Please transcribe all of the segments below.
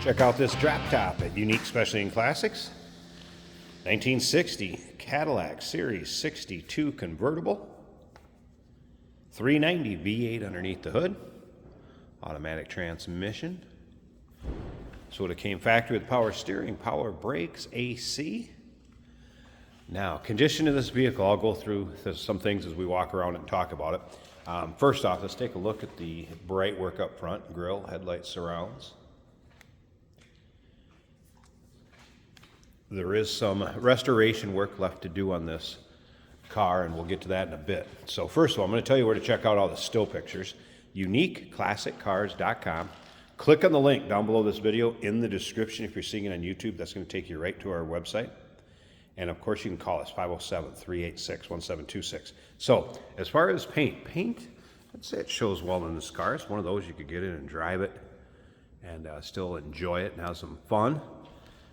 Check out this drop top at Unique Specialty and Classics. 1960 Cadillac Series 62 Convertible. 390 V8 underneath the hood. Automatic transmission. So it came factory with power steering, power brakes, AC. Now, condition of this vehicle, I'll go through some things as we walk around and talk about it. First off, let's take a look at the bright work up front, grille, headlight surrounds. There is some restoration work left to do on this car, and we'll get to that in a bit. So first of all, I'm going to tell you where to check out all the still pictures. UniqueClassicCars.com. Click on the link down below this video in the description. If you're seeing it on YouTube, that's going to take you right to our website. And of course, you can call us 507-386-1726. So as far as paint, I'd say it shows well in this car. It's one of those you could get in and drive it and still enjoy it and have some fun.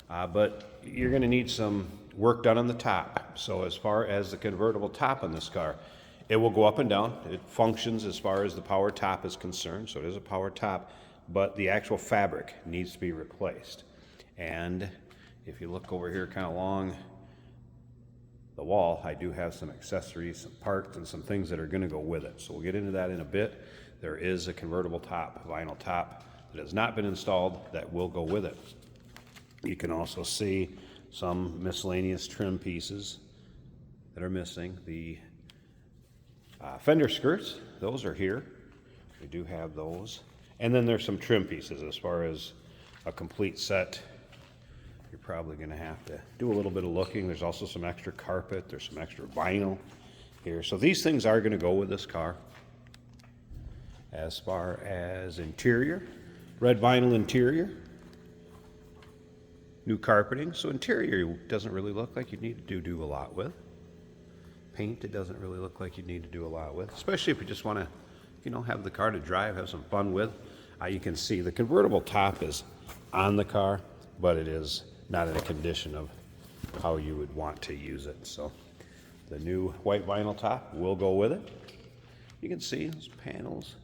But you're going to need some work done on the top. So as far as the convertible top on this car, it will go up and down. It functions as far as the power top is concerned. So it is a power top, but the actual fabric needs to be replaced. And if you look over here kind of along the wall, I do have some accessories, some parts, and some things that are going to go with it. So we'll get into that in a bit. There is a convertible top, vinyl top, that has not been installed that will go with it. You can also see some miscellaneous trim pieces that are missing. The fender skirts, those are here. We do have those. And then there's some trim pieces. As far as a complete set, you're probably going to have to do a little bit of looking. There's also some extra carpet. There's some extra vinyl here. So these things are going to go with this car. As far as interior, red vinyl interior. New carpeting, so interior doesn't really look like you need to do a lot with. Paint, it doesn't really look like you need to do a lot with, especially if you just want to, have the car to drive, have some fun with. You can see the convertible top is on the car, but it is not in a condition of how you would want to use it. So the new white vinyl top will go with it. You can see those panels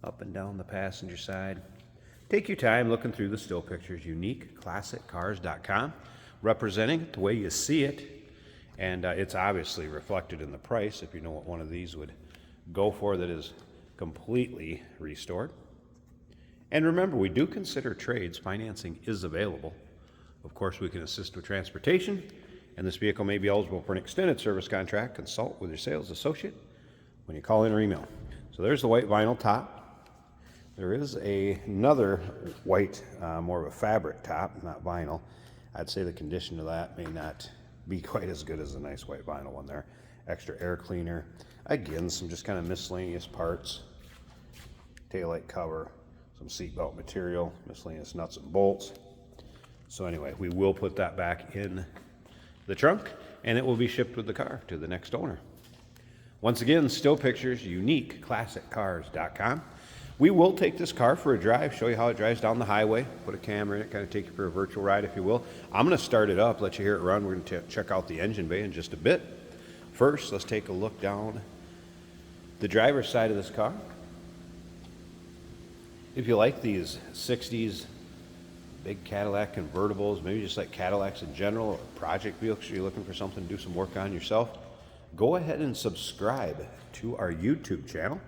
up and down the passenger side. Take your time looking through the still pictures. UniqueClassicCars.com, representing it the way you see it, and it's obviously reflected in the price if you know what one of these would go for that is completely restored. And remember, we do consider trades. Financing is available. Of course, we can assist with transportation, and this vehicle may be eligible for an extended service contract. Consult with your sales associate when you call in or email. So there's the white vinyl top. There is another white, more of a fabric top, not vinyl. I'd say the condition of that may not be quite as good as the nice white vinyl one there. Extra air cleaner. Again, some just kind of miscellaneous parts. Taillight cover, some seatbelt material, miscellaneous nuts and bolts. So anyway, we will put that back in the trunk, and it will be shipped with the car to the next owner. Once again, still pictures, UniqueClassicCars.com. We will take this car for a drive, show you how it drives down the highway, put a camera in it, kind of take you for a virtual ride, if you will. I'm going to start it up, let you hear it run. We're going to check out the engine bay in just a bit. First, let's take a look down the driver's side of this car. If you like these 60s big Cadillac convertibles, maybe just like Cadillacs in general, or project vehicles, you're looking for something to do some work on yourself, go ahead and subscribe to our YouTube channel.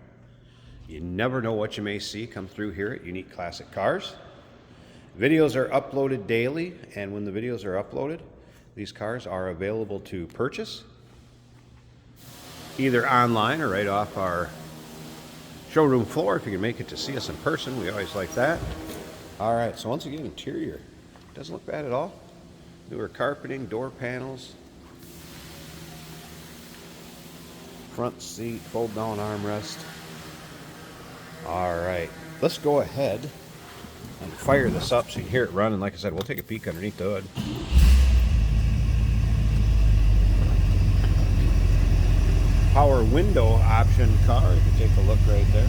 You never know what you may see come through here at Unique Classic Cars. Videos are uploaded daily, and when the videos are uploaded, these cars are available to purchase, either online or right off our showroom floor. If you can make it to see us in person, we always like that. All right, so once again, interior doesn't look bad at all. Newer carpeting, door panels, front seat, fold down armrest. All right, let's go ahead and fire this up so you can hear it run. And like I said, we'll take a peek underneath the hood. Power window option car. You can take a look right there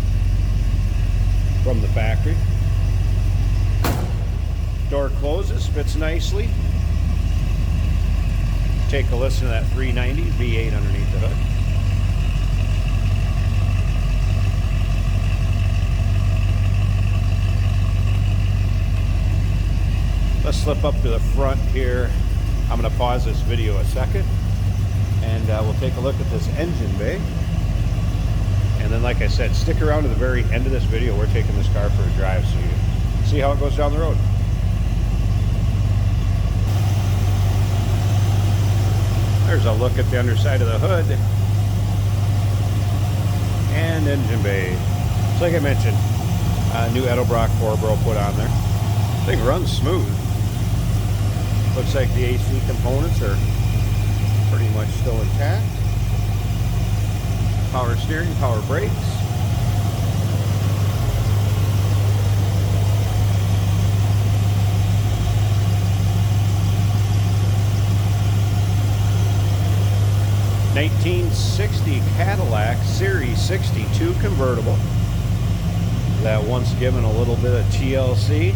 from the factory. Door closes, fits nicely. Take a listen to that 390 V8 underneath the hood. slip up to the front here. I'm going to pause this video a second, and we'll take a look at this engine bay. And then, like I said, stick around to the very end of this video. We're taking this car for a drive so you can see how it goes down the road. There's a look at the underside of the hood and engine bay. So like I mentioned, new Edelbrock 4-bro put on there. Thing runs smooth. Looks like the AC components are pretty much still intact. Power steering, power brakes. (1960) Cadillac Series 62 convertible. That once given a little bit of TLC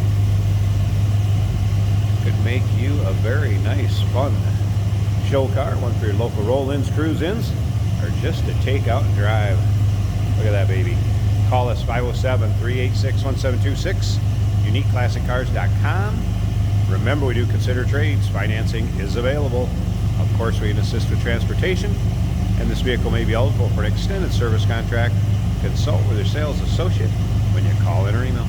could make you a very nice, fun show car. One for your local roll-ins, cruise-ins, or just to take out and drive. Look at that baby. Call us 507-386-1726, uniqueclassiccars.com. Remember, we do consider trades. Financing is available. Of course, we can assist with transportation, and this vehicle may be eligible for an extended service contract. Consult with your sales associate when you call in or email.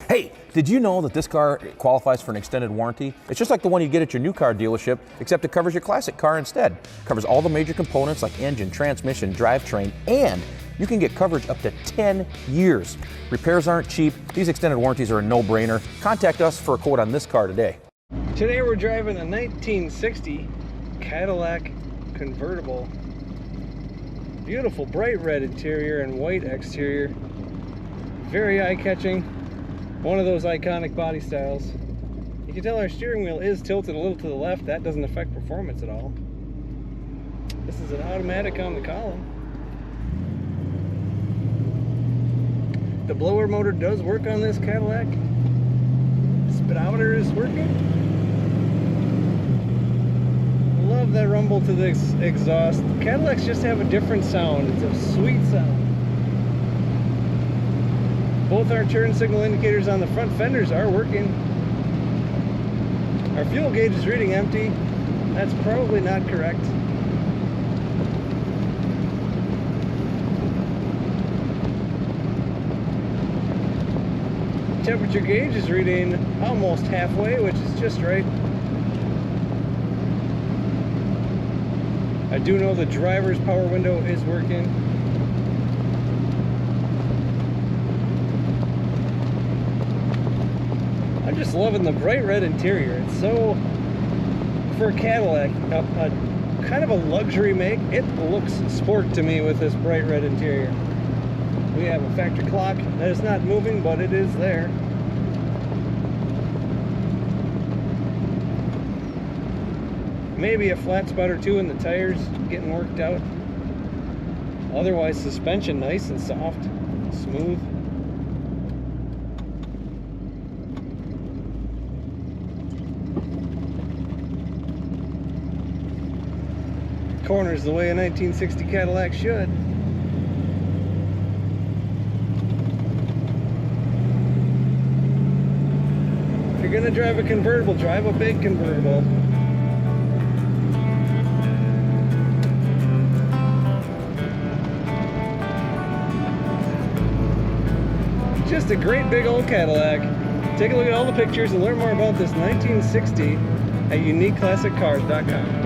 Hey, did you know that this car qualifies for an extended warranty? It's just like the one you get at your new car dealership, except it covers your classic car instead. It covers all the major components like engine, transmission, drivetrain, and you can get coverage up to 10 years. Repairs aren't cheap. These extended warranties are a no-brainer. Contact us for a quote on this car today. Today we're driving a 1960 Cadillac convertible. Beautiful bright red interior and white exterior. Very eye-catching. One of those iconic body styles. You can tell our steering wheel is tilted a little to the left. That doesn't affect performance at all. This is an automatic on the column. The blower motor does work on this Cadillac. Speedometer is working. Love that rumble to the exhaust. Cadillacs just have a different sound. It's a sweet sound. Both our turn signal indicators on the front fenders are working. Our fuel gauge is reading empty. That's probably not correct. Temperature gauge is reading almost halfway, which is just right. I do know the driver's power window is working. I'm just loving the bright red interior. It's so, for a Cadillac, a kind of a luxury make. It looks sport to me with this bright red interior. We have a factory clock that is not moving, but it is there. Maybe a flat spot or two in the tires getting worked out. Otherwise, suspension nice and soft, smooth. Corners the way a 1960 Cadillac should. If you're gonna drive a convertible, drive a big convertible. Just a great big old Cadillac. Take a look at all the pictures and learn more about this 1960 at uniqueclassiccars.com.